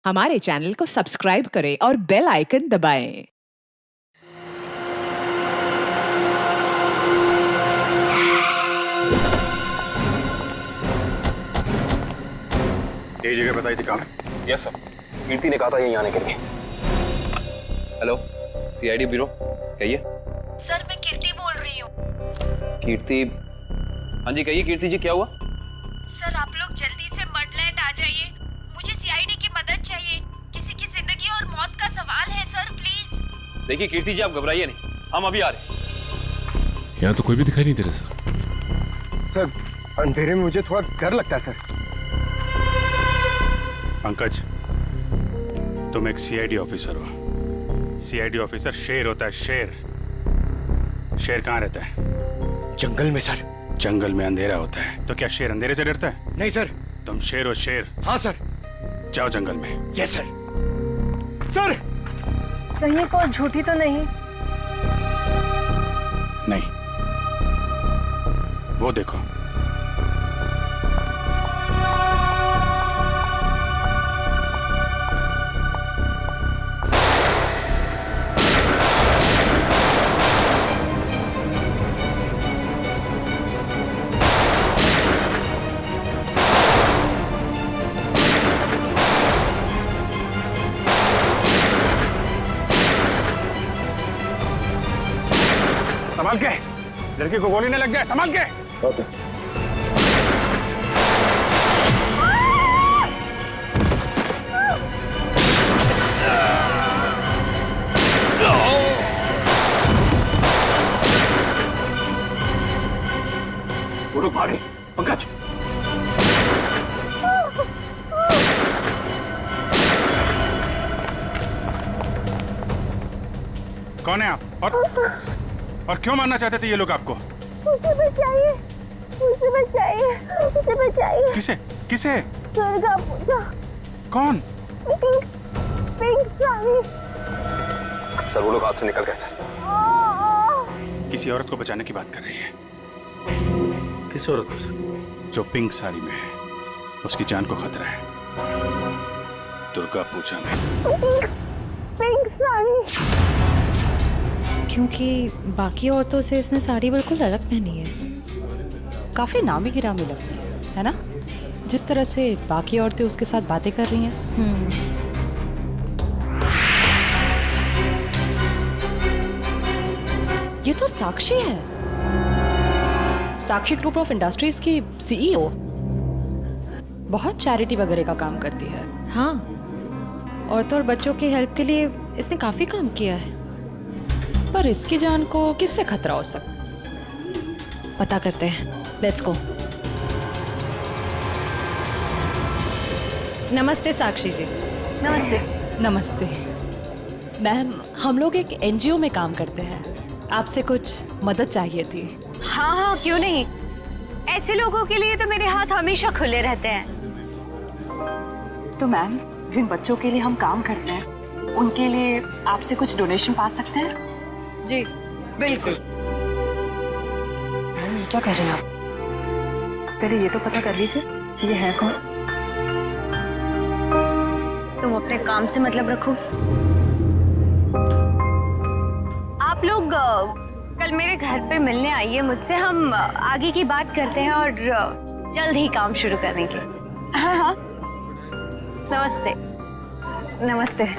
हमारे चैनल को सब्सक्राइब करें और बेल आइकन दबाएं। यही जगह बताई थी कहाँ है? यस सर, कीर्ति ने कहा था यहीं आने के लिए। हेलो, सीआईडी ब्यूरो, कहिए। सर मैं कीर्ति बोल रही हूँ। कीर्ति? हाँ जी कहिए कीर्ति जी, क्या हुआ? सर आप लोग जल्दी से मडलैंड आ जाइए, मुझे सीआईडी की मदद चाहिए। किसी की जिंदगी और मौत का सवाल है सर, प्लीज। देखिए कीर्ति जी, आप घबराइए नहीं, हम अभी आ रहे हैं। यहाँ तो कोई भी दिखाई नहीं दे रहा सर। सर अंधेरे में मुझे थोड़ा डर लगता है सर। पंकज, तुम एक सीआईडी ऑफिसर हो। सीआईडी ऑफिसर शेर होता है, शेर। शेर कहाँ रहता है? जंगल में सर। जंगल में अंधेरा होता है, तो क्या शेर अंधेरे से डरता है? नहीं सर। तुम शेर हो, शेर। हाँ सर। जाओ जंगल में। Yes sir. सर कहीं कोई झूठी तो नहीं? नहीं, वो देखो। संभाल के, लड़की को गोली न लग जाए, संभाल के। वो मारे पंकज। कौन है आप? और क्यों मारना चाहते थे ये लोग आपको? मुझे बचाइए, मुझे बचाइए, मुझे बचाइए। किसे? किसे? दुर्गा पूजा। कौन? पिंक साड़ी। सर वो लोग हाथ से निकल गए थे। किसी औरत को बचाने की बात कर रही है। किस औरत को सर? जो पिंक साड़ी में है, उसकी जान को खतरा है। दुर्गा पूजा में। पिंक साड़ी। क्योंकि बाकी औरतों से इसने साड़ी बिल्कुल अलग पहनी है। काफ़ी नामी गिरामी लगती है ना? जिस तरह से बाकी औरतें उसके साथ बातें कर रही हैं। ये तो साक्षी है, साक्षी ग्रुप ऑफ इंडस्ट्रीज की सीईओ। बहुत चैरिटी वगैरह का काम करती है। हाँ, औरतों और बच्चों की हेल्प के लिए इसने काफ़ी काम किया है। पर इसकी जान को किससे खतरा हो सकता? पता करते हैं। Let's go. नमस्ते साक्षी जी। नमस्ते। नमस्ते मैम, हम लोग एक एनजीओ में काम करते हैं, आपसे कुछ मदद चाहिए थी। हाँ हाँ क्यों नहीं, ऐसे लोगों के लिए तो मेरे हाथ हमेशा खुले रहते हैं। तो मैम, जिन बच्चों के लिए हम काम करते हैं उनके लिए आपसे कुछ डोनेशन पा सकते हैं? जी बिल्कुल। मैम ये क्या कर रहे हैं आप? पहले ये तो पता कर लीजिए कि ये है कौन। तुम अपने काम से मतलब रखो। आप लोग कल मेरे घर पे मिलने आइए मुझसे, हम आगे की बात करते हैं और जल्द ही काम शुरू करेंगे। हाँ हाँ, नमस्ते। नमस्ते।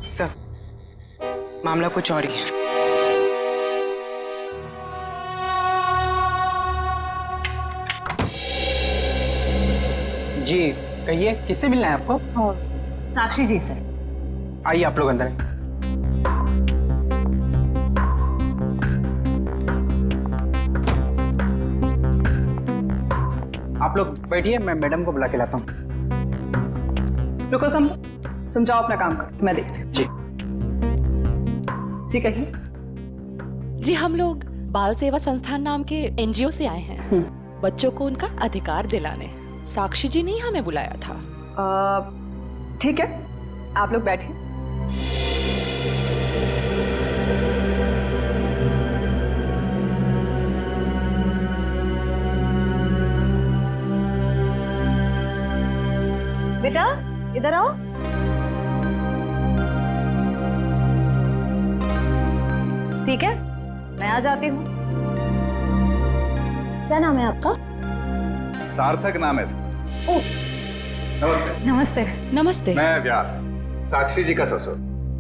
सर, मामला कुछ और ही है। जी कहिए, किससे मिलना है आपको? साक्षी जी से। आइए आप लोग अंदर। आप लोग बैठिए, मैं मैडम को बुला के लाता हूँ। रुको तुम जाओ अपना काम करो, मैं देखती हूँ। जी जी कहिए। जी हम लोग बाल सेवा संस्थान नाम के एनजीओ से आए हैं बच्चों को उनका अधिकार दिलाने। साक्षी जी ने हमें बुलाया था। ठीक है, आप लोग बैठे। बेटा इधर आओ। ठीक है, मैं आ जाती हूँ। क्या नाम है आपका? सार्थक नाम है सर। नमस्ते। नमस्ते। नमस्ते। मैं व्यास, साक्षी जी का ससुर।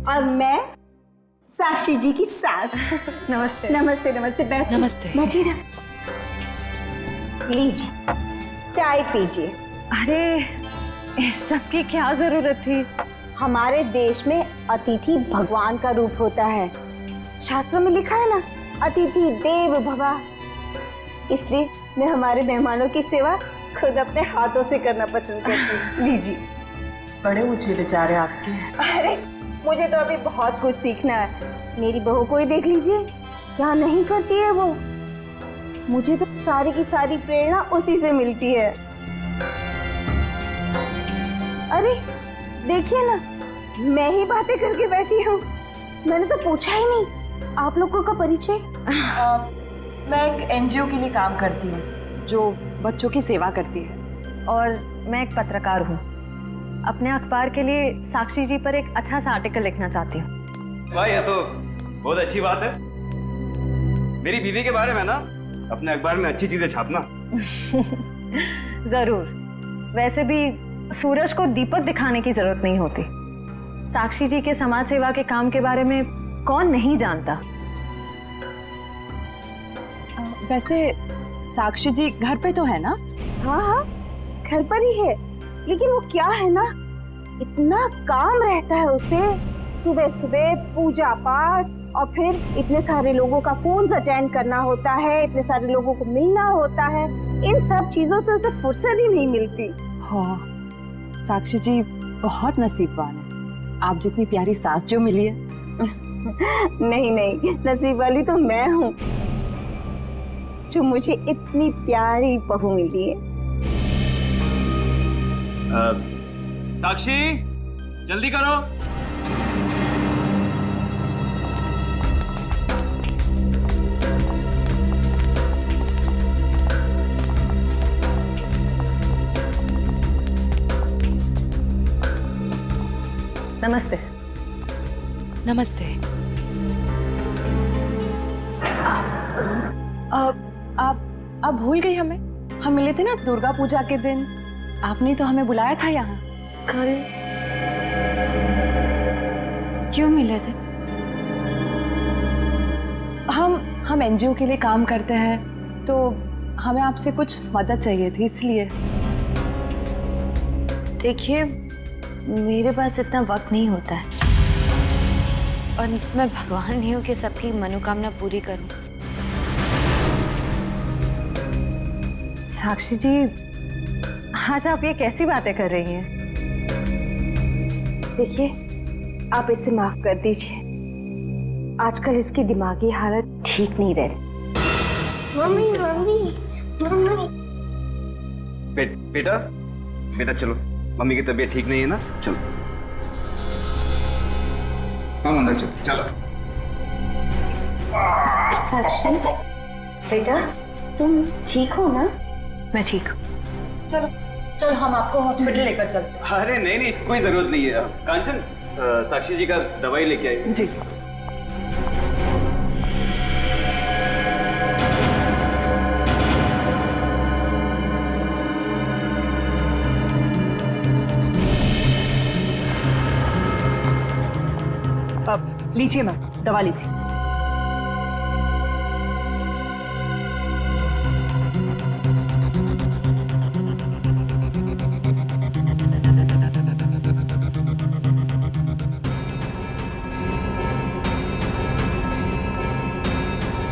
और मैं साक्षी जी की सास। नमस्ते। नमस्ते नमस्ते, बैठिए। नमस्ते। बैठिए ना, लीजिए चाय पीजिए। अरे इस सब की क्या जरूरत थी? हमारे देश में अतिथि भगवान का रूप होता है। शास्त्रों में लिखा है ना, अतिथि देव भव। इसलिए मैं हमारे मेहमानों की सेवा खुद अपने हाथों से करना पसंद करती हूँ। लीजिए। बड़े ऊंचे विचार है आपके। अरे मुझे तो अभी बहुत कुछ सीखना है। मेरी बहू को ही देख लीजिए, क्या नहीं करती है वो। मुझे तो सारी की सारी प्रेरणा उसी से मिलती है। अरे देखिए ना, मैं ही बातें करके बैठी हूँ। मैंने तो पूछा ही नहीं आप लोगों का परिचय। मैं एक एनजीओ के लिए काम करती हूँ जो बच्चों की सेवा करती है। और मैं एक पत्रकार हूँ। अपने अखबार के लिए साक्षी जी पर एक अच्छा सा आर्टिकल लिखना चाहती हूँ। वाह, ये तो बहुत अच्छी बात है। मेरी बीवी के बारे में ना अपने अखबार में अच्छी चीजें छापना। जरूर। वैसे भी सूरज को दीपक दिखाने की जरूरत नहीं होती। साक्षी जी के समाज सेवा के काम के बारे में कौन नहीं जानता। वैसे साक्षी जी घर पे तो है ना? हाँ हाँ, घर पर ही है। लेकिन वो क्या है ना, इतना काम रहता है उसे। सुबह सुबह पूजा पाठ और फिर इतने सारे लोगों का फोन अटेंड करना होता है, इतने सारे लोगों को मिलना होता है। इन सब चीजों से उसे फुर्सत ही नहीं मिलती। हाँ, साक्षी जी बहुत नसीबवान है। आप जितनी प्यारी सास जो मिली है। नहीं नहीं, नसीब वाली तो मैं हूँ जो मुझे इतनी प्यारी बहू मिली है। साक्षी जल्दी करो। नमस्ते। नमस्ते। आप भूल गई हमें? हम मिले थे ना दुर्गा पूजा के दिन। आपने तो हमें बुलाया था यहाँ। क्यों मिले थे? हम एनजीओ के लिए काम करते हैं तो हमें आपसे कुछ मदद चाहिए थी, इसलिए। देखिए, मेरे पास इतना वक्त नहीं होता है और मैं भगवान नहीं हूँ कि सबकी मनोकामना पूरी करूं। साक्षी जी, आज आप ये कैसी बातें कर रही हैं? देखिए, आप इसे माफ कर दीजिए। आजकल इसकी दिमागी हालत ठीक नहीं रहती। मम्मी बेटा बेटा चलो, मम्मी की तबीयत ठीक नहीं है ना, चलो। हाँ अंदर चलो चलो। साक्षी बेटा, तुम ठीक हो ना? मैं ठीक हूँ। चलो चलो, हम आपको हॉस्पिटल लेकर चलते हैं। अरे नहीं नहीं, कोई जरूरत नहीं है। कांचन, साक्षी जी का दवाई लेके आई। जी। अब लीजिए मैम, दवा लीजिए।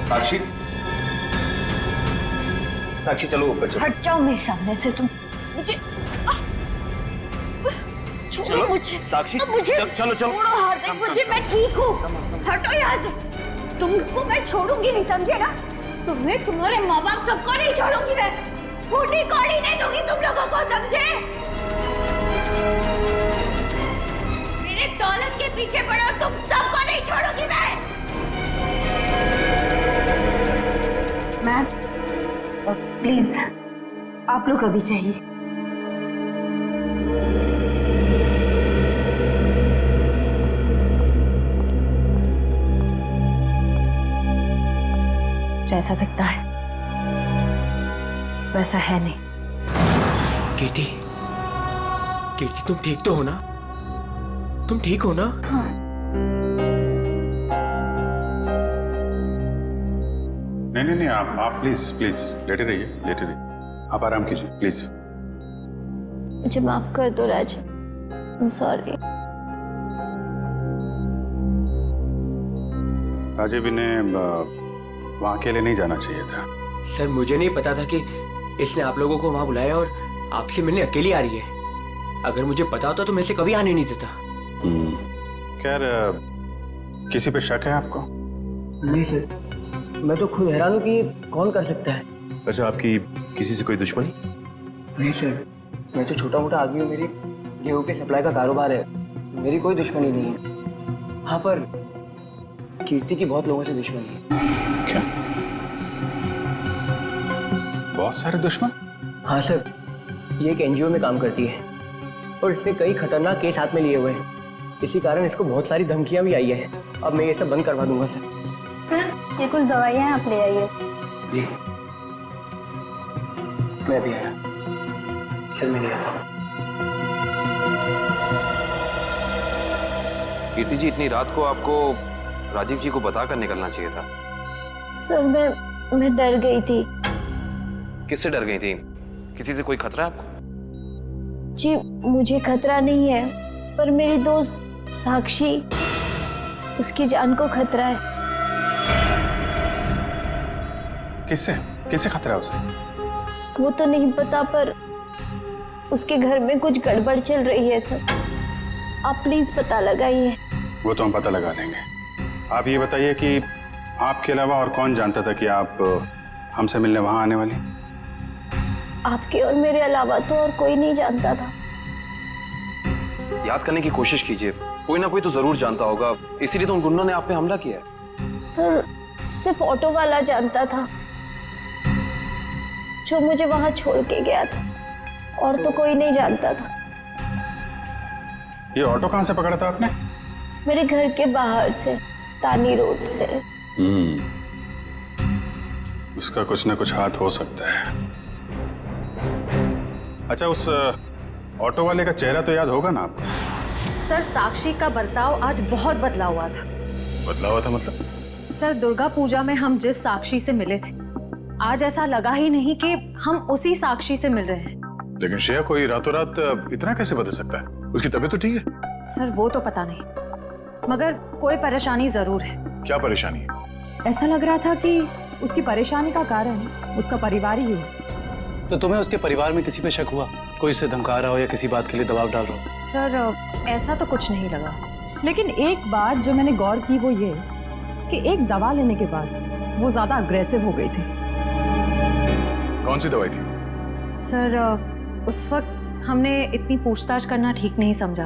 साक्षी, साक्षी चलो ऊपर चलो। हट जाओ मेरे सामने से तुम। मुझे चलो साक्षी, मुझे चलो चलो छोड़ो हार्दिक, मुझे मैं ठीक हूँ। हटो यहाँ से। तुमको मैं छोड़ूंगी नहीं, समझे ना? तुम्हें, तुम्हारे माँ बाप सबको नहीं छोड़ूंगी मैं। फूटी कौड़ी नहीं दूंगी तुम लोगों को, समझे? मेरे दौलत के पीछे पड़ो, तुम सबको नहीं छोड़ूंगी मैं। मैम प्लीज आप लोग अभी चाहिए। जैसा दिखता है वैसा है नहीं। कीर्ति, कीर्ति तुम ठीक तो हो ना? तुम ठीक हो ना? हाँ। नहीं, आप प्लीज प्लीज लेटे रहिए, लेटे रहिए। आप आराम कीजिए प्लीज। मुझे माफ कर दो राजा, आई एम सॉरी। राजीव इन्हें वहाँ अकेले नहीं जाना चाहिए था। सर मुझे नहीं पता था कि इसने आप लोगों को वहाँ बुलाया और आपसे मिलने अकेली आ रही है। अगर मुझे पता होता तो मैं इसे कभी आने नहीं देता। खैर, किसी पे शक है आपको? नहीं सर, मैं तो खुद हैरान हूँ कि कौन कर सकता है। अच्छा, आपकी किसी से कोई दुश्मनी? नहीं सर, मैं तो छोटा मोटा आदमी हूँ। मेरी गेहूं के सप्लाई का कारोबार है, मेरी कोई दुश्मनी नहीं है। हाँ, पर कीर्ति की बहुत लोगों से दुश्मनी है। क्या? बहुत सारे दुश्मन? हाँ सर, ये एक एनजीओ में काम करती है और इसने कई खतरनाक केस हाथ में लिए हुए हैं। इसी कारण इसको बहुत सारी धमकियां भी आई है। अब मैं ये सब बंद करवा दूंगा सर। सर ये कुछ दवाइयाँ आप ले आइए। जी, मैं भी आया। चल मैं ले आता हूँ। कीर्ति जी, इतनी रात को आपको राजीव जी को बताकर निकलना चाहिए था। सर मैं डर गई थी। किससे डर गई थी? किसी से कोई खतरा है आपको? जी मुझे खतरा नहीं है, पर मेरी दोस्त साक्षी, उसकी जान को खतरा है। किससे? किससे खतरा है उसे? वो तो नहीं पता, पर उसके घर में कुछ गड़बड़ चल रही है सर। आप प्लीज पता लगाइए। वो तो हम पता लगा लेंगे। आप ये बताइए कि आपके अलावा और कौन जानता था कि आप हमसे मिलने वहां आने वाली? आपके और मेरे अलावा तो और कोई नहीं जानता था। याद करने की कोशिश कीजिए, कोई ना कोई तो जरूर जानता होगा, इसीलिए तो उन गुंडों ने आप पे हमला किया है। सर सिर्फ ऑटो वाला जानता था, जो मुझे वहां छोड़ के गया था, और तो कोई नहीं जानता था। ये ऑटो कहाँ से पकड़ा था आपने? मेरे घर के बाहर से, तानी रोड से। उसका कुछ ना कुछ हाथ हो सकता है। अच्छा, उस ऑटो वाले का चेहरा तो याद होगा ना आपको? सर साक्षी का बर्ताव आज बहुत बदला हुआ था। बदला हुआ था मतलब? सर दुर्गा पूजा में हम जिस साक्षी से मिले थे, आज ऐसा लगा ही नहीं कि हम उसी साक्षी से मिल रहे हैं। लेकिन श्रेया, कोई रातों रात इतना कैसे बदल सकता है? उसकी तबीयत तो ठीक है। सर वो तो पता नहीं, मगर कोई परेशानी जरूर है। क्या परेशानी है? ऐसा लग रहा था कि उसकी परेशानी का कारण उसका परिवार ही है। तो तुम्हें उसके परिवार में किसी पे शक हुआ? कोई उसे धमका रहा हो या किसी बात के लिए दबाव डाल रहा हो? सर ऐसा तो कुछ नहीं लगा, लेकिन एक बात जो मैंने गौर की वो ये कि एक दवा लेने के बाद वो ज्यादा अग्रेसिव हो गई थी। कौन सी दवाई थी? सर उस वक्त हमने इतनी पूछताछ करना ठीक नहीं समझा,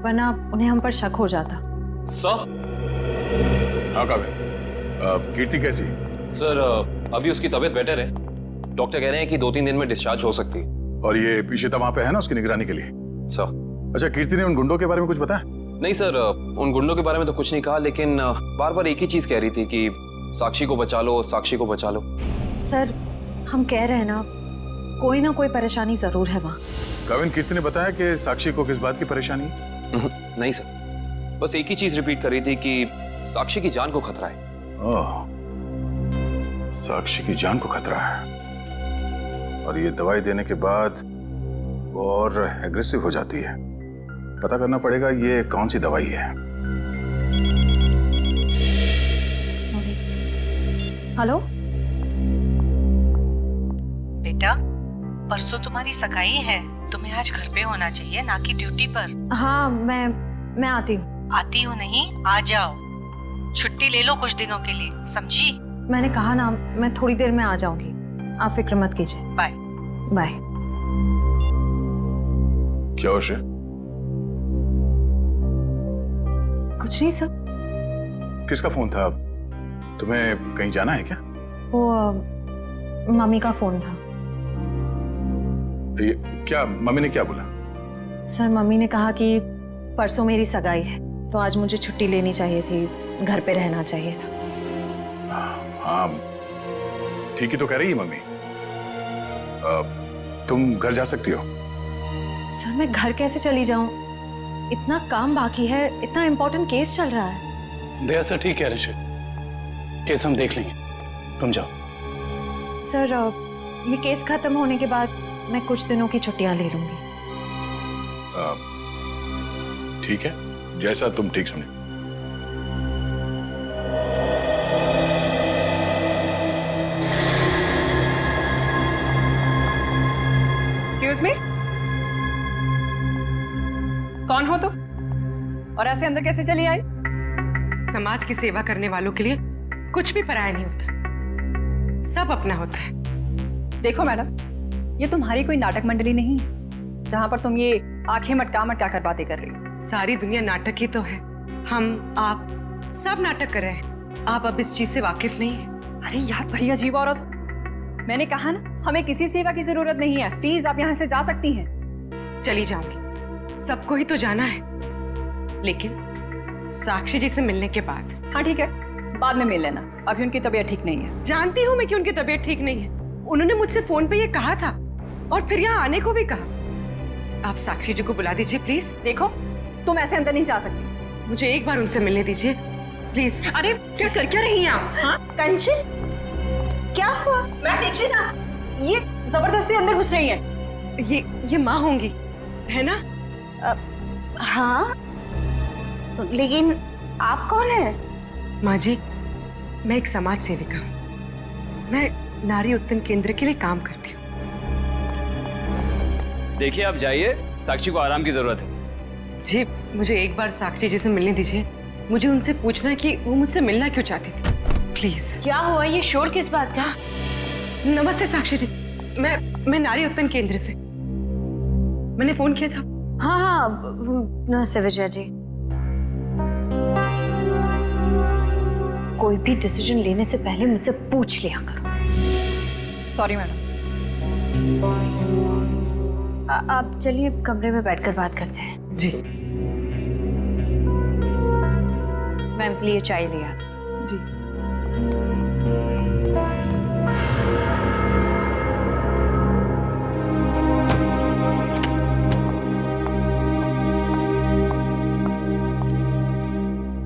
वरना उन्हें हम पर शक हो जाता। सर? हाँ काबिल, कीर्ति कैसी? सर अभी उसकी तबीयत बेटर है। डॉक्टर कह रहे हैं कि 2-3 दिन में डिस्चार्ज हो सकती है। और ये इशिता वहां पे है ना उसकी निगरानी के लिए? सर। अच्छा, कीर्ति ने उन गुंडों के बारे में कुछ बताया? नहीं सर, उन गुंडों के बारे में तो कुछ नहीं कहा, लेकिन बार बार एक ही चीज कह रही थी कि साक्षी को बचा लो, साक्षी को बचा लो। सर हम कह रहे हैं ना, कोई ना कोई परेशानी जरूर है वहाँ। काबिल, कीर्ति ने बताया कि साक्षी को किस बात की परेशानी है? नहीं सर, बस एक ही चीज रिपीट कर रही थी कि साक्षी की जान को खतरा है। ओह, साक्षी की जान को खतरा है, और ये दवाई देने के बाद वो और एग्रेसिव हो जाती है। पता करना पड़ेगा ये कौन सी दवाई है। सॉरी। हेलो बेटा, परसों तुम्हारी सगाई है, तुम्हें आज घर पे होना चाहिए, ना कि ड्यूटी पर। हाँ मैं आती हूँ। आती हो नहीं, आ जाओ। छुट्टी ले लो कुछ दिनों के लिए, समझी? मैंने कहा ना, मैं थोड़ी देर में आ जाऊंगी, आप फिक्र मत कीजिए। बाय। बाय। क्या हो श्रेया? कुछ नहीं सर। किसका फोन था? तुम्हें कहीं जाना है क्या? वो मम्मी का फोन था। ये क्या, मम्मी ने क्या बोला? सर मम्मी ने कहा कि परसों मेरी सगाई है, तो आज मुझे छुट्टी लेनी चाहिए थी, घर पे रहना चाहिए था। हाँ ठीक ही तो कह रही है मम्मी। तुम घर जा सकती हो। सर मैं घर कैसे चली जाऊं? इतना काम बाकी है, इतना इम्पोर्टेंट केस चल रहा है। दया सर ठीक है ऋषि, केस हम देख लेंगे, तुम जाओ। सर ये केस खत्म होने के बाद मैं कुछ दिनों की छुट्टियां ले लूंगी। ठीक है, जैसा तुम ठीक समझो। एक्सक्यूज मी, कौन हो तुम और ऐसे अंदर कैसे चली आई? समाज की सेवा करने वालों के लिए कुछ भी पराया नहीं होता, सब अपना होता है। देखो मैडम, ये तुम्हारी कोई नाटक मंडली नहीं है जहां पर तुम ये आंखें मटका मटका कर बातें कर रही हो। सारी दुनिया नाटक ही तो है, हम आप सब नाटक कर रहे हैं। आप अब इस चीज से वाकिफ नहीं है। अरे यार बड़ी अजीब औरत हो। मैंने कहा ना, हमें किसी सेवा की जरूरत नहीं है, प्लीज आप यहाँ से जा सकती हैं। चली जाऊंगी, सबको ही तो जाना है, लेकिन साक्षी जी से मिलने के बाद। हाँ ठीक है, बाद में मिल लेना, अभी उनकी तबीयत ठीक नहीं है। जानती हूँ मैं कि उनकी तबीयत ठीक नहीं है, उन्होंने मुझसे फोन पे ये कहा था और फिर यहाँ आने को भी कहा। आप साक्षी जी को बुला दीजिए प्लीज। देखो तुम ऐसे अंदर नहीं जा सकती, मुझे एक बार उनसे मिलने दीजिए प्लीज। अरे क्या रही हैं आप? हाँ कंचन, क्या हुआ? मैं देखिए ना, ये जबरदस्ती अंदर घुस रही है। ये माँ होंगी, है ना? हाँ, लेकिन आप कौन है? माँ जी, मैं एक समाज सेविका हूँ, मैं नारी उत्थान केंद्र के लिए काम करती हूँ। देखिए आप जाइए, साक्षी को आराम की जरूरत है। जी मुझे एक बार साक्षी जी से मिलने दीजिए, मुझे उनसे पूछना है कि वो मुझसे मिलना क्यों चाहती थी, प्लीज। क्या हुआ? ये शोर किस बात का? नमस्ते साक्षी जी, मैं नारी उत्थान केंद्र से, मैंने फोन किया था। हाँ नमस्ते विजया जी। कोई भी डिसीजन लेने से पहले मुझसे पूछ लिया करो। Sorry madam. आप चलिए कमरे में बैठकर बात करते हैं। जी। मैम के लिए चाय लिया। जी।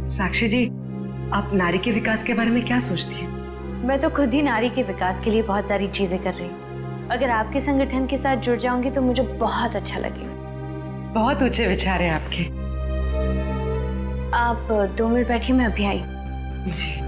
साक्षी जी, आप नारी के विकास के बारे में क्या सोचती हैं? मैं तो खुद ही नारी के विकास के लिए बहुत सारी चीजें कर रही हूँ। अगर आपके संगठन के साथ जुड़ जाऊंगी तो मुझे बहुत अच्छा लगेगा। बहुत ऊंचे विचार हैं आपके। आप 2 मिनट बैठिए, मैं अभी आई। जी।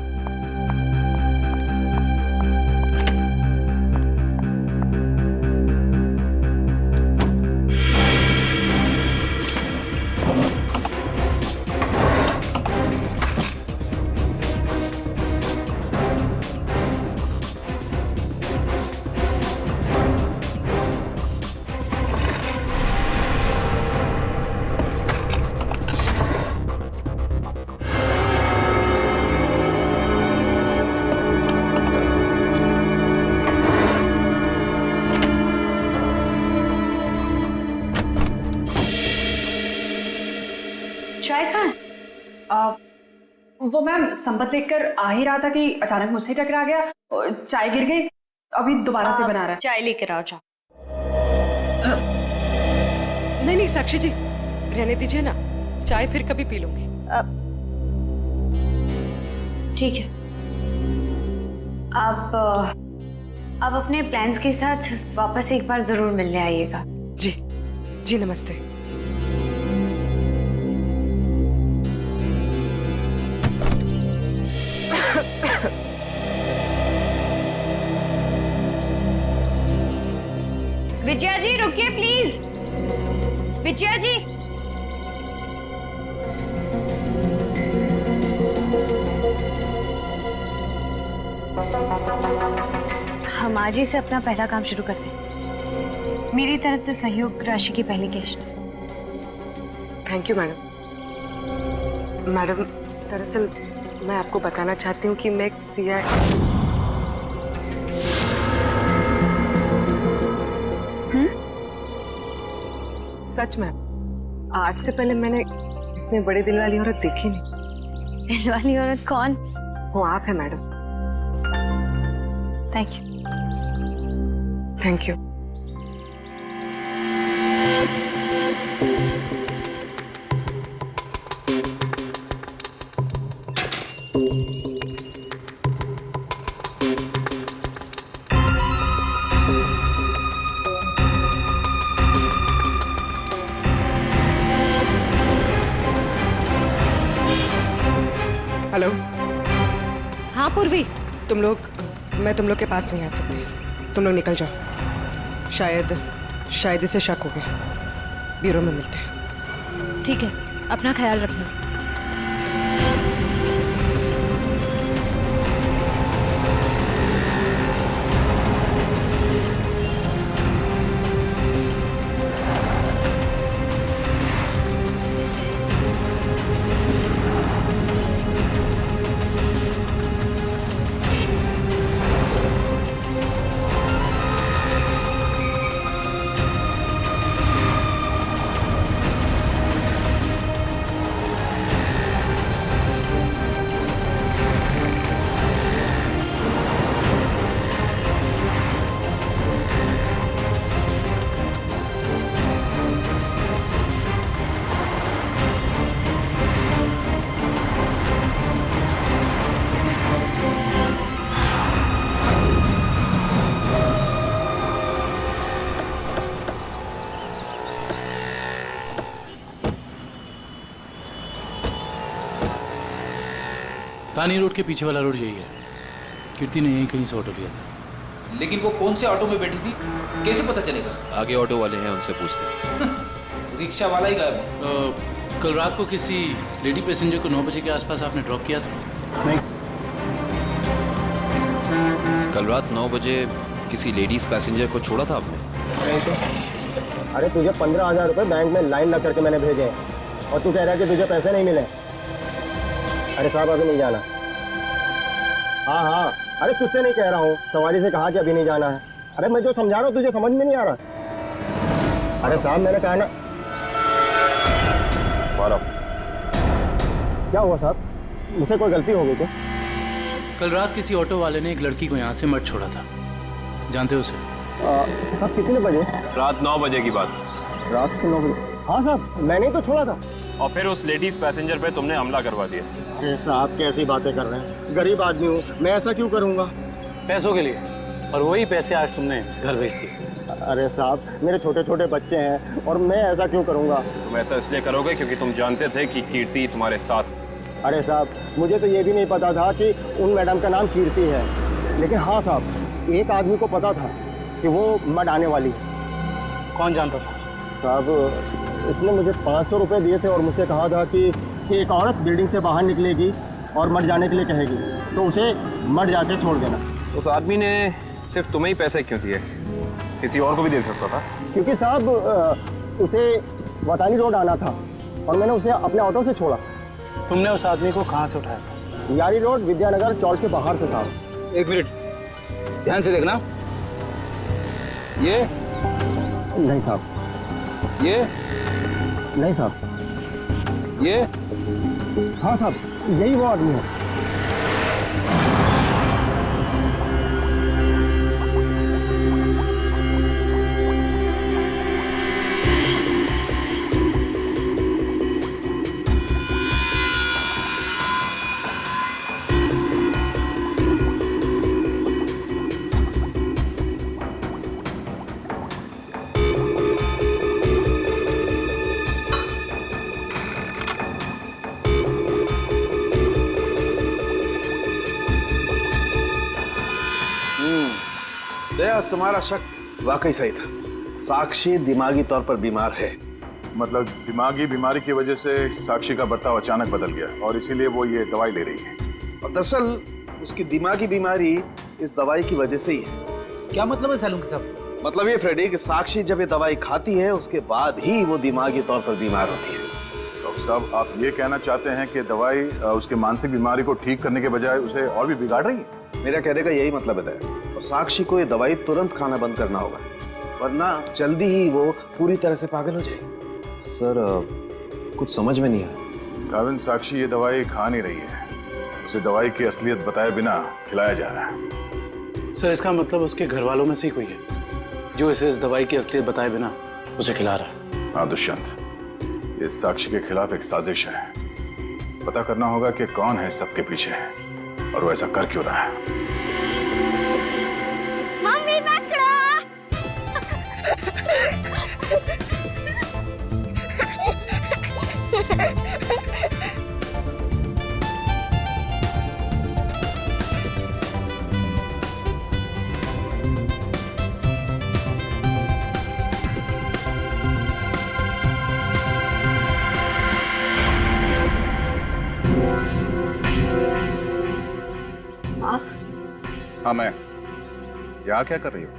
चाय कहाँ? वो मैम संपत लेकर आ ही रहा था कि अचानक मुझसे टकरा गया, चाय गिर गई, अभी दोबारा से बना रहा है। चाय लेकर आओ। चाय नहीं साक्षी जी, रहने दीजिए ना, चाय फिर कभी पी लूंगी। ठीक है, आप अपने प्लान्स के साथ वापस एक बार जरूर मिलने आइएगा। जी जी, नमस्ते। विजया जी रुकिए प्लीज। विजया जी, हम आज ही से अपना पहला काम शुरू करते हैं। मेरी तरफ से सहयोग राशि की पहली किश्त। Thank you madam. मैडम, दरअसल मैं आपको बताना चाहती हूँ कि मैं एक CI। सच में आज से पहले मैंने इतने बड़े दिल वाली औरत देखी नहीं। दिल वाली औरत कौन? वो आप है madam. Thank you. Thank you. Hello. हाँ पूर्वी, तुम लोग, मैं तुम लोग के पास नहीं आ सकती। तुम लोग निकल जाओ। शायद इसे शक हो गया। ब्यूरो में मिलते हैं। ठीक है, अपना ख्याल रखना। तानी रोड के पीछे वाला रोड यही है। कीर्ति ने यहीं कहीं से ऑटो लिया था। लेकिन वो कौन से ऑटो में बैठी थी, कैसे पता चलेगा? आगे ऑटो वाले हैं, उनसे पूछते हैं। रिक्शा वाला ही गायब है। कल रात को किसी लेडी पैसेंजर को 9 बजे के आसपास आपने ड्रॉप किया था? नहीं। कल रात 9 बजे किसी लेडीज पैसेंजर को छोड़ा था आपने? नहीं तो। अरे तुझे 15,000 रुपए बैंक में लाइन लग करके मैंने भेजे हैं और तू कह रहा है कि तुझे पैसे नहीं मिले। अरे साहब अभी नहीं जाना। हाँ, अरे तुझसे नहीं कह रहा हूँ, सवारी से कहा कि अभी नहीं जाना है। अरे मैं जो समझा रहा हूँ तुझे समझ में नहीं आ रहा। अरे साहब मैंने कहा ना। क्या हुआ साहब, मुझसे कोई गलती हो गई क्या? कल रात किसी ऑटो वाले ने एक लड़की को यहाँ से मत छोड़ा था, जानते हो उसे? साहब कितने बजे? रात 9 बजे की बात। रात के 9 बजे? हाँ साहब, मैंने ही तो छोड़ा था। और फिर उस लेडीज पैसेंजर पे तुमने हमला करवा दिया। अरे साहब कैसी बातें कर रहे हैं, गरीब आदमी हूँ, मैं ऐसा क्यों करूँगा? पैसों के लिए, और वही पैसे आज तुमने घर भेज दिए। अरे साहब मेरे छोटे छोटे बच्चे हैं और मैं ऐसा क्यों करूँगा? तुम ऐसा इसलिए करोगे क्योंकि तुम जानते थे कि कीर्ति तुम्हारे साथ। अरे साहब मुझे तो ये भी नहीं पता था कि उन मैडम का नाम कीर्ति है, लेकिन हाँ साहब एक आदमी को पता था कि वो मड आने वाली है। कौन जानता था? साहब उसने मुझे 500 रुपये दिए थे और मुझसे कहा था कि एक औरत बिल्डिंग से बाहर निकलेगी और मड जाने के लिए कहेगी, तो उसे मड जाके छोड़ देना। उस आदमी ने सिर्फ तुम्हें ही पैसे क्यों दिए, किसी और को भी दे सकता था? क्योंकि साहब उसे वतानी रोड आना था और मैंने उसे अपने ऑटो से छोड़ा। तुमने उस आदमी को कहाँ से उठाया? यारी रोड विद्यानगर चौक के बाहर से साहब। एक मिनट ध्यान से देखना। ये नहीं साहब, ये नहीं साहब, ये हाँ साहब यही वो आदमी है। दया, तुम्हारा शक वाकई सही था। साक्षी दिमागी तौर पर बीमार है। मतलब दिमागी बीमारी की वजह से साक्षी का बर्ताव अचानक बदल गया और इसीलिए वो ये दवाई ले रही है। और दरअसल उसकी दिमागी बीमारी इस दवाई की वजह से ही है। क्या मतलब है सालुंकी साहब? मतलब ये फ्रेडी कि साक्षी जब ये दवाई खाती है उसके बाद ही वो दिमागी तौर पर बीमार होती है। डॉक्टर साहब, आप ये कहना चाहते हैं कि दवाई उसके मानसिक बीमारी को ठीक करने के बजाय उसे और भी बिगाड़ रही है? मेरा कहने का यही मतलब है। और साक्षी को ये दवाई तुरंत खाना बंद करना होगा, वरना जल्दी ही वो पूरी तरह से पागल हो जाएगी। सर कुछ समझ में नहीं आया। काविन, साक्षी ये दवाई खा नहीं रही है, उसे दवाई की असलियत बताए बिना खिलाया जा रहा है। सर इसका मतलब उसके घर वालों में से ही कोई है जो इसे इस दवाई की असलियत बताए बिना उसे खिला रहा है। हाँ दुष्यंत, ये साक्षी के खिलाफ एक साजिश है। पता करना होगा कि कौन है सबके पीछे और वो ऐसा कर क्यों रहा है। मम्मी पकड़ो। हाँ मैं। यहाँ क्या कर रही हो?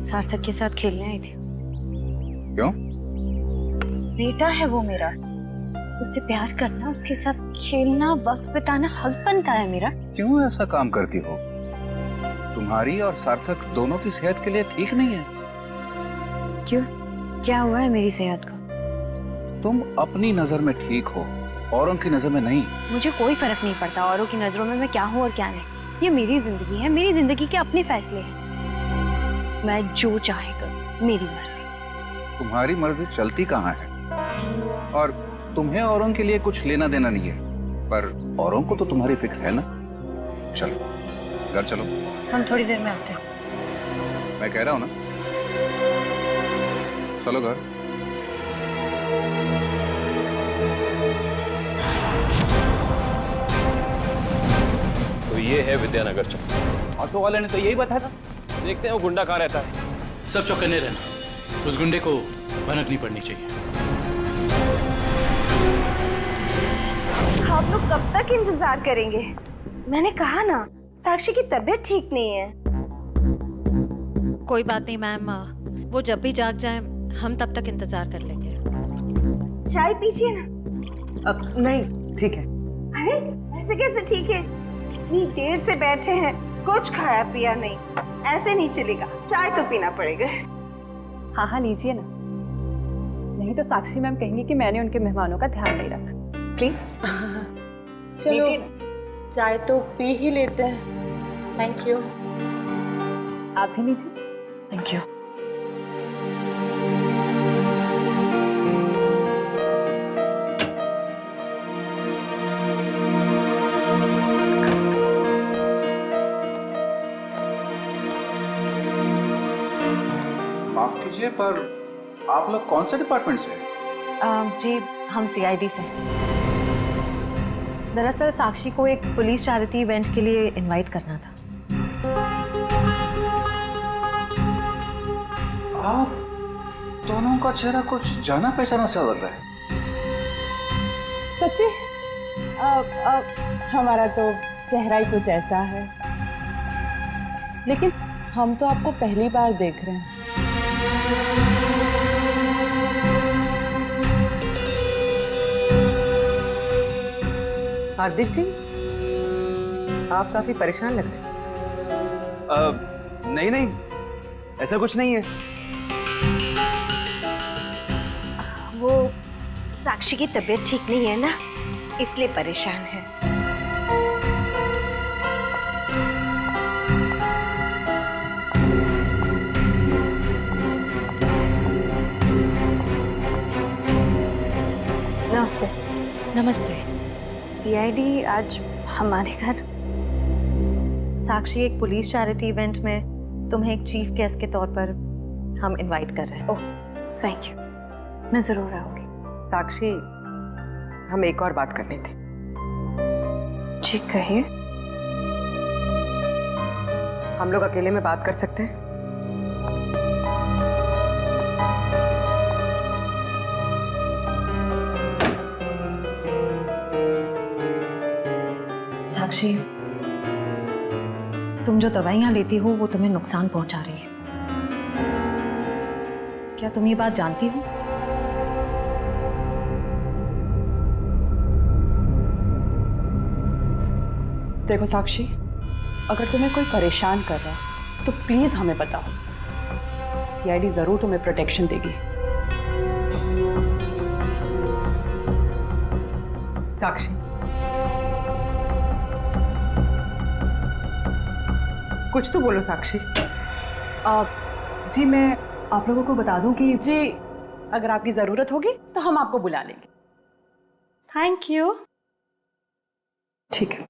सार्थक के साथ खेलने आई थी। क्यों? बेटा है वो मेरा, उससे प्यार करना, उसके साथ खेलना, वक्त बिताना हक बनता है मेरा। क्यों ऐसा काम करती हो? तुम्हारी और सार्थक दोनों की सेहत के लिए ठीक नहीं है। क्यों? क्या हुआ है मेरी सेहत को? तुम अपनी नजर में ठीक हो, औरों की नजर में नहीं। मुझे कोई फर्क नहीं पड़ता औरों की नजरों में मैं क्या हूँ और क्या नहीं। ये मेरी जिंदगी है, मेरी जिंदगी के अपने फैसले हैं। मैं जो चाहे करूँ, मेरी मर्जी। तुम्हारी मर्जी चलती कहाँ है? और तुम्हें औरों के लिए कुछ लेना देना नहीं है, पर औरों को तो तुम्हारी फिक्र है ना। चलो घर चलो। हम थोड़ी देर में आते हैं। मैं कह रहा हूँ ना, चलो घर। तो ये है विद्यानगर चौक। ऑटो वाले ने तो यही बताया था। देखते हैं वो गुंडा कहाँ रहता है। सब चौकन्ने रहना, उस गुंडे को भनक नहीं पड़नी चाहिए। आप लोग कब तक इंतजार करेंगे? मैंने कहा ना, साक्षी की तबीयत ठीक नहीं है। कोई बात नहीं मैम, वो जब भी जाग जाए हम तब तक इंतजार कर लेंगे। चाय पीजिए ना। अब नहीं, ठीक है। अरे ऐसे कैसे ठीक है? इतनी देर से बैठे हैं, कुछ खाया पिया नहीं, ऐसे नहीं चलेगा, चाय तो पीना पड़ेगा। हाँ हाँ लीजिए ना, नहीं तो साक्षी मैम कहेंगी कि मैंने उनके मेहमानों का ध्यान नहीं रखा। प्लीज चलो चाय तो पी ही लेते हैं। Thank you. आप भी लीजिए। Thank you. माफ कीजिए, पर आप लोग कौन से डिपार्टमेंट से हैं? जी हम सीआईडी से। दरअसल साक्षी को एक पुलिस चैरिटी इवेंट के लिए इनवाइट करना था। आप दोनों का चेहरा कुछ जाना पहचाना सा लग रहा है। सच्ची? हमारा तो चेहरा ही कुछ ऐसा है, लेकिन हम तो आपको पहली बार देख रहे हैं। हार्दिक जी, आप काफी परेशान लग रहे हैं। नहीं नहीं, ऐसा कुछ नहीं है। वो साक्षी की तबीयत ठीक नहीं है ना, इसलिए परेशान है। नमस्ते। नमस्ते। सीआईडी आज हमारे घर। साक्षी एक पुलिस चैरिटी इवेंट में तुम्हें एक चीफ गेस्ट के तौर पर हम इनवाइट कर रहे हैं। ओह थैंक यू, मैं जरूर आऊंगी। साक्षी, हम एक और बात करनी थी। जी कहिए। हम लोग अकेले में बात कर सकते हैं? साक्षी, तुम जो दवाइयां लेती हो वो तुम्हें नुकसान पहुंचा रही है। क्या तुम ये बात जानती हो? देखो साक्षी, अगर तुम्हें कोई परेशान कर रहा है तो प्लीज हमें बताओ। सीआईडी जरूर तुम्हें प्रोटेक्शन देगी। साक्षी, कुछ तो बोलो साक्षी। जी मैं आप लोगों को बता दूं कि जी अगर आपकी जरूरत होगी तो हम आपको बुला लेंगे। Thank you. ठीक है।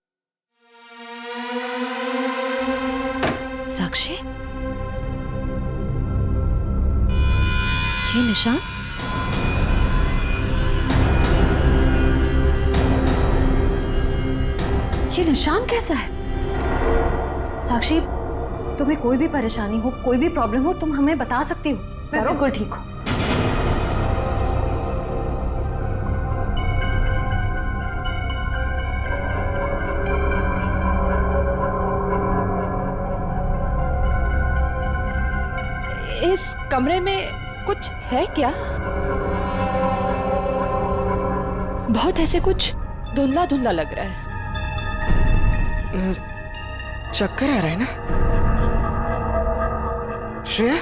साक्षी, ये निशान? ये निशान कैसा है? साक्षी, तुम्हें कोई भी परेशानी हो, कोई भी प्रॉब्लम हो, तुम हमें बता सकती हो। मैं बिल्कुल ठीक हूँ। इस कमरे में कुछ है क्या? बहुत ऐसे कुछ धुंधला धुंधला लग रहा है। चक्कर आ रहा है ना श्रेया?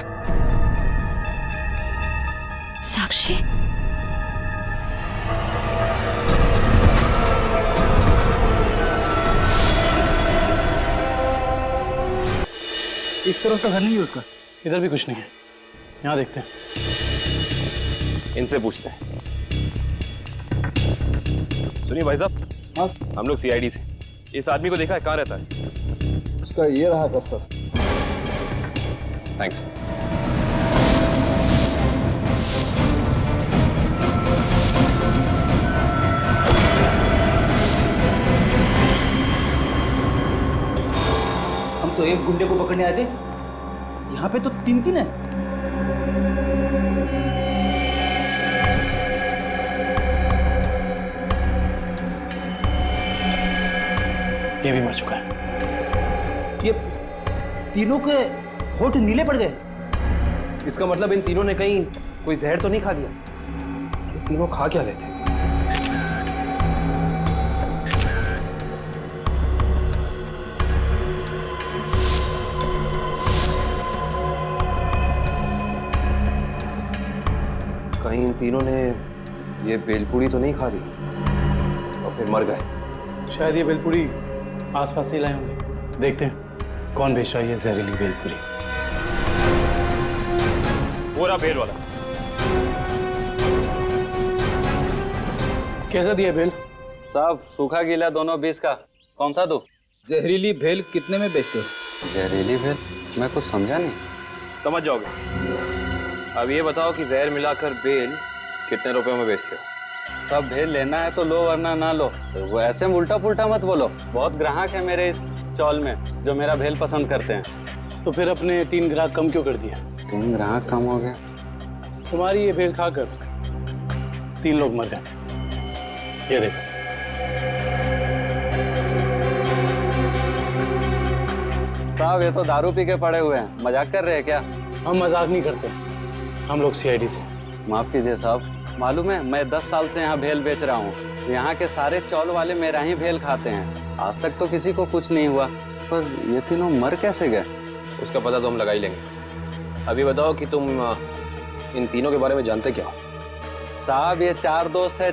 साक्षी, इस तरफ का घर नहीं है उसका। इधर भी कुछ नहीं है। यहाँ देखते हैं। इनसे पूछते हैं। सुनिए भाई साहब, हाँ, हम लोग सीआईडी से। इस आदमी को देखा है, कहाँ रहता है? उसका ये रहा कर सर। थैंक्स। हम तो एक गुंडे को पकड़ने आए थे, यहाँ पे तो तीन तीन है। ये भी मर चुका है। ये तीनों के होठ नीले पड़ गए। इसका मतलब इन तीनों ने कहीं कोई जहर तो नहीं खा लिया? ये तीनों खा क्या रहे थे? कहीं इन तीनों ने ये बेलपूरी तो नहीं खा ली और फिर मर गए? शायद ये बेलपूरी आसपास से लाए होंगे। देखते हैं कौन बेच रहा है ये जहरीली बेलपूरी। पूरा बेल वाला। कैसा दिया बेल? साहब सूखा गीला दोनों 20 का। कौन सा दो? जहरीली भेल कितने में बेचते हो? जहरीली भेल? मैं कुछ समझा नहीं। समझ जाओगे। अब ये बताओ कि जहर मिलाकर बेल कितने रुपए में बेचते हो? सब भेल लेना है तो लो वरना ना लो। तो वो ऐसे उल्टा पुल्टा मत बोलो। बहुत ग्राहक है मेरे इस चौल में जो मेरा भेल पसंद करते हैं। तो फिर अपने 3 ग्राहक कम क्यों कर दिया? 3 ग्राहक कम हो गए? तुम्हारी ये भेल खाकर 3 लोग मर गए। ये देखो। साहब ये तो दारू पी के पड़े हुए हैं। मजाक कर रहे हैं क्या? हम मजाक नहीं करते, हम लोग सीआईडी से। माफ कीजिए साहब, मालूम है मैं 10 साल से यहाँ भेल बेच रहा हूँ। यहाँ के सारे चौल वाले मेरा ही भेल खाते हैं। आज तक तो किसी को कुछ नहीं हुआ, पर ये तीनों मर कैसे गए? उसका पता तो हम लगा ही लेंगे। अभी बताओ कि तुम इन तीनों के बारे में जानते क्या हो? साहब ये 4 दोस्त है।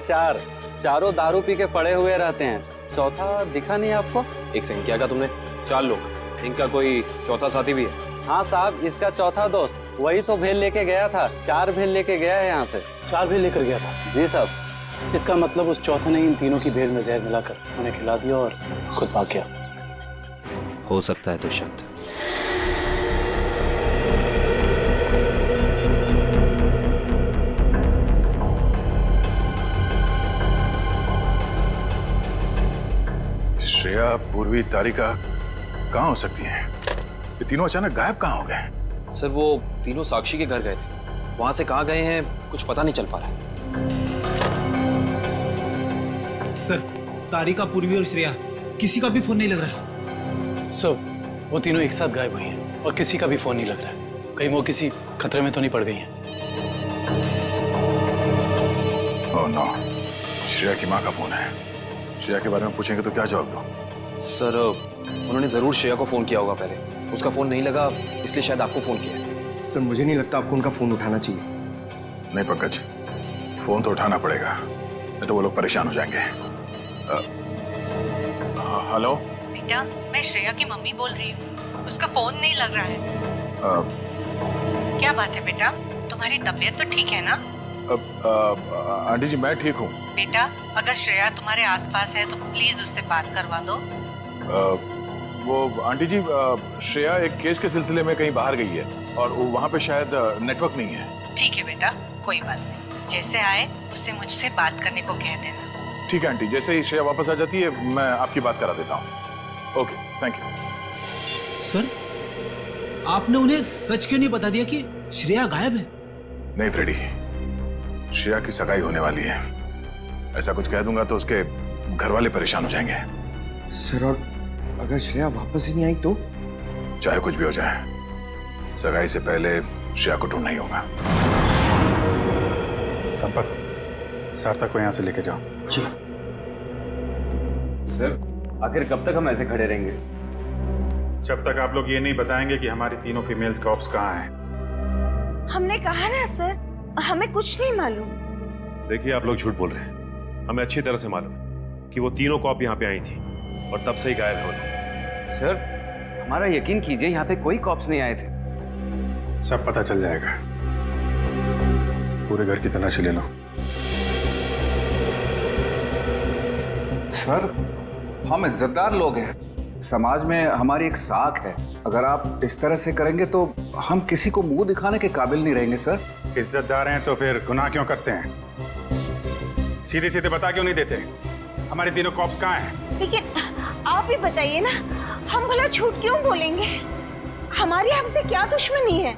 चारों दारू पी के पड़े हुए रहते हैं। चौथा दिखा नहीं आपको? एक सेकंड, क्या कहा तुमने? 4 लोग? इनका कोई चौथा साथी भी है? हाँ साहब, इसका चौथा दोस्त वही तो भेल लेके गया था। 4 भेल लेके गया है यहाँ से। 4 भेल लेकर गया था? जी साहब। इसका मतलब उस चौथे ने इन तीनों की भेल में जहर मिलाकर उन्हें खिला दिया और खुद भाग गया। हो सकता है दुष्यंत। श्रेया, पूर्वी, तारिका कहाँ हो सकती हैं? ये तीनों अचानक गायब कहाँ हो गए? सर वो तीनों साक्षी के घर गए थे। वहां से कहाँ गए हैं कुछ पता नहीं चल पा रहा है। सर तारिका, पूर्वी और श्रेया किसी का भी फोन नहीं लग रहा है। सर, वो तीनों एक साथ गायब हुई हैं और किसी का भी फोन नहीं लग रहा है। कहीं वो किसी खतरे में तो नहीं पड़ गई हैं? ओह नो, श्रेया की माँ का फोन है। श्रेया के बारे में पूछेंगे तो क्या जवाब दो? सर, उन्होंने जरूर श्रेया को फोन किया होगा पहले। उसका फोन नहीं लगा, इसलिए शायद आपको फोन किया। सर मुझे नहीं लगता आपको उनका फोन उठाना चाहिए। नहीं पंकज, फोन तो उठाना पड़ेगा, नहीं तो वो लोग परेशान हो जाएंगे। हेलो बेटा, मैं श्रेया की मम्मी बोल रही हूँ। उसका फोन नहीं लग रहा है। क्या बात है बेटा, तुम्हारी तबीयत तो ठीक है ना? आंटी जी मैं ठीक हूँ। बेटा, अगर श्रेया तुम्हारे आसपास है तो प्लीज उससे बात करवा दो। वो आंटी जी, श्रेया एक केस के सिलसिले में कहीं बाहर गई है और वहाँ पे शायद नेटवर्क नहीं है। ठीक है बेटा, कोई बात नहीं। जैसे आए उससे मुझसे बात करने को कह देना। ठीक है आंटी, जैसे ही श्रेया वापस आ जाती है मैं आपकी बात करा देता हूँ। Okay, thank you. सर, आपने उन्हें सच क्यों नहीं बता दिया कि श्रेया गायब है? नहीं फ्रेडी, श्रेया की सगाई होने वाली है। ऐसा कुछ कह दूंगा तो उसके घर वाले परेशान हो जाएंगे। सर, और अगर श्रेया वापस ही नहीं आई तो? चाहे कुछ भी हो जाए, सगाई से पहले श्रेया को ढूंढना ही होगा। संपत, सार्थक को यहाँ से लेके जाओ। जी सर, आखिर कब तक हम ऐसे खड़े रहेंगे? जब तक आप लोग ये नहीं बताएंगे कि हमारी तीनों फीमेल्स कॉप्स कहाँ हैं। हमने कहा ना सर, हमें कुछ नहीं मालूम। देखिए, आप लोग झूठ बोल रहे हैं। हमें अच्छी तरह से मालूम है कि वो तीनों कॉप यहाँ पे आई थी और तब से ही गायब है। सर, हमारा यकीन कीजिए, यहाँ पे कोई कॉप्स नहीं आए थे। सब पता चल जाएगा। पूरे घर की तलाशी ले लो। सर, हम इज्जतदार लोग हैं, समाज में हमारी एक साख है। अगर आप इस तरह से करेंगे तो हम किसी को मुंह दिखाने के काबिल नहीं रहेंगे। सर, इज्जतदार हैं तो फिर गुनाह क्यों करते हैं? सीधे सीधे बता क्यों नहीं देते हमारी तीनों कॉप्स कहाँ हैं? लेकिन आप ही बताइए ना, हम भला झूठ क्यों बोलेंगे? हमारी हमसे क्या दुश्मनी है?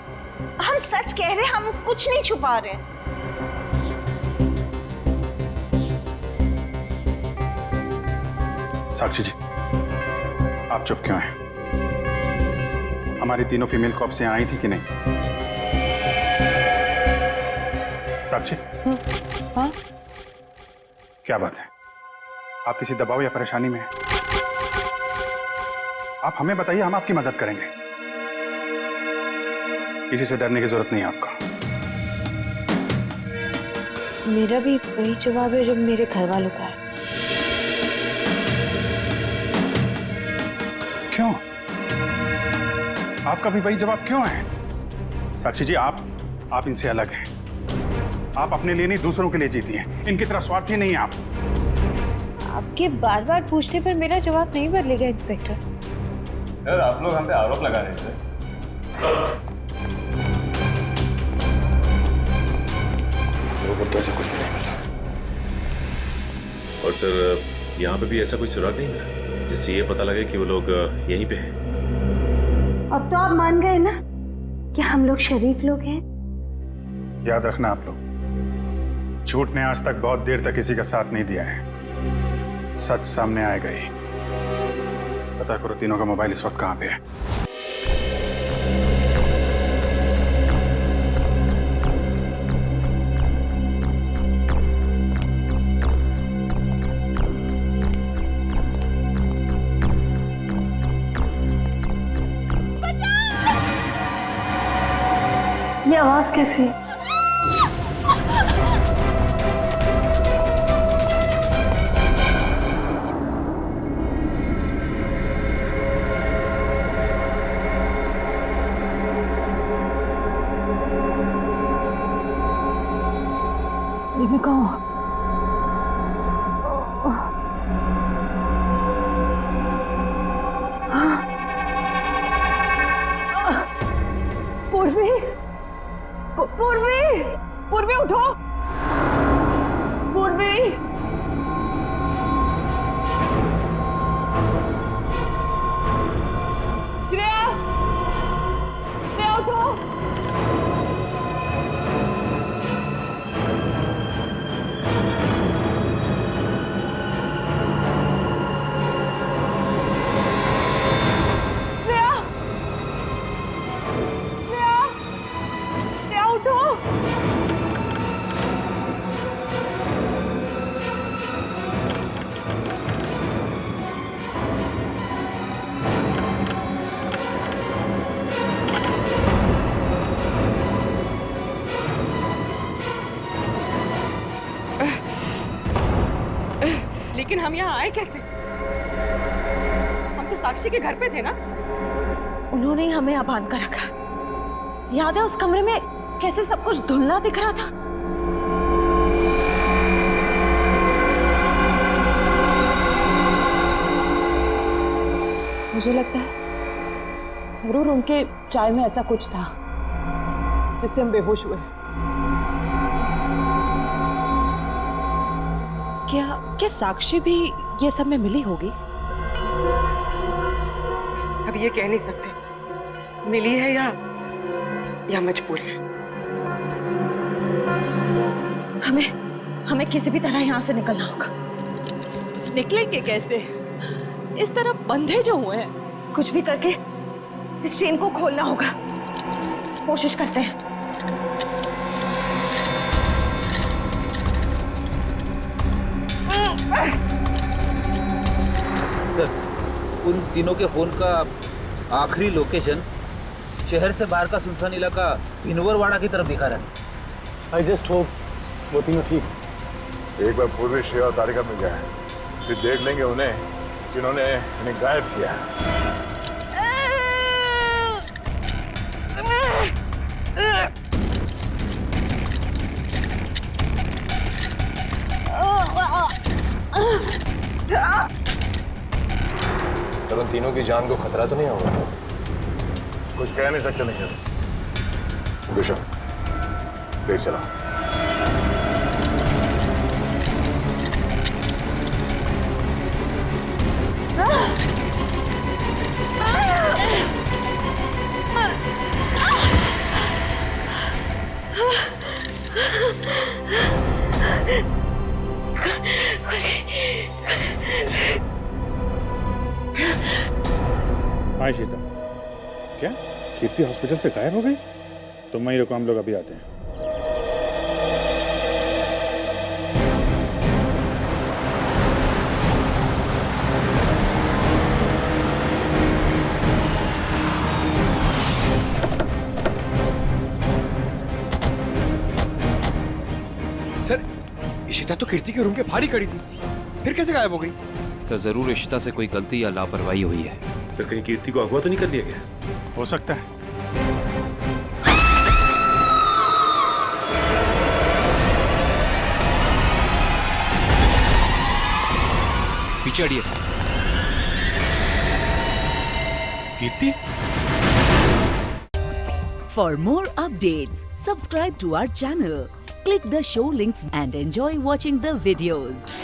हम सच कह रहे हैं, हम कुछ नहीं छुपा रहे। साक्षी जी, आप चुप क्यों हैं? हमारी तीनों फीमेल कॉप्स यहाँ आई थी कि नहीं? साक्षी, हाँ? क्या बात है? आप किसी दबाव या परेशानी में हैं? आप हमें बताइए, हम आपकी मदद करेंगे। किसी से डरने की जरूरत नहीं है आपको। मेरा भी वही जवाब है जो मेरे घर वालों का है। क्यों? आपका भी वही जवाब क्यों है? साक्षी जी, आप इनसे अलग हैं। आप अपने लिए नहीं, दूसरों के लिए जीती हैं। इनकी तरह स्वार्थी नहीं है आप। आपके बार बार पूछने पर मेरा जवाब नहीं बदलेगा इंस्पेक्टर। सर, आप लोग हम पे आरोप लगा रहे थे। तो ऐसा कुछ भी नहीं मिला। और सर, यहाँ पे भी ऐसा कोई सुराग नहीं मिला जिससे ये पता लगे कि वो लोग यहीं पे हैं। अब तो आप मान गए ना कि हम लोग शरीफ लोग हैं। याद रखना आप लोग, झूठ ने आज तक बहुत देर तक किसी का साथ नहीं दिया है। सच सामने आएगा ही। पता करो तीनों का मोबाइल इस वक्त कहाँ पे है। ये आवाज कैसी? ये कहाँ? पूर्वी, पूर्वी। लेकिन हम यहाँ आए कैसे? हम तो साक्षी के घर पे थे ना? उन्होंने ही हमें यहाँ बांध कर रखा। याद है उस कमरे में कैसे सब कुछ धुंधला दिख रहा था? मुझे लगता है जरूर उनके चाय में ऐसा कुछ था जिससे हम बेहोश हुए। क्या साक्षी भी ये सब में मिली होगी? अब ये कह नहीं सकते मिली है या मजबूर है। हमें किसी भी तरह यहाँ से निकलना होगा। निकलेंगे कैसे? इस तरह बंधे जो हुए हैं। कुछ भी करके इस चेन को खोलना होगा। कोशिश करते हैं। सर, उन तीनों के फोन का आखिरी लोकेशन शहर से बाहर का सुनसान इलाका इनवरवाड़ा की तरफ दिखा रहा है। आई जस्ट होप वो तीनों ठीक। एक बार पूर्वी श्रेया और तारिका मिल जाए, फिर देख लेंगे उन्हें जिन्होंने इन्हें गायब किया। सर, उन तीनों की जान को खतरा तो नहीं होगा? कुछ कह नहीं सकते नहीं। दुष्यंत, प्लीज चला। हाँ शीता, क्या कीर्ति हॉस्पिटल से गायब हो गई? तुम वहीं रुको, हम लोग अभी आते हैं। सर, इशिता तो कीर्ति के रूम के बाहर ही खड़ी थी, फिर कैसे गायब हो गई? सर, जरूर इशिता से कोई गलती या लापरवाही हुई है। सर, कहीं कीर्ति को अगवा तो नहीं कर दिया गया? हो सकता है। पीछे हटिए। कीर्ति? For more updates, subscribe to our channel, click the show links and enjoy watching the videos.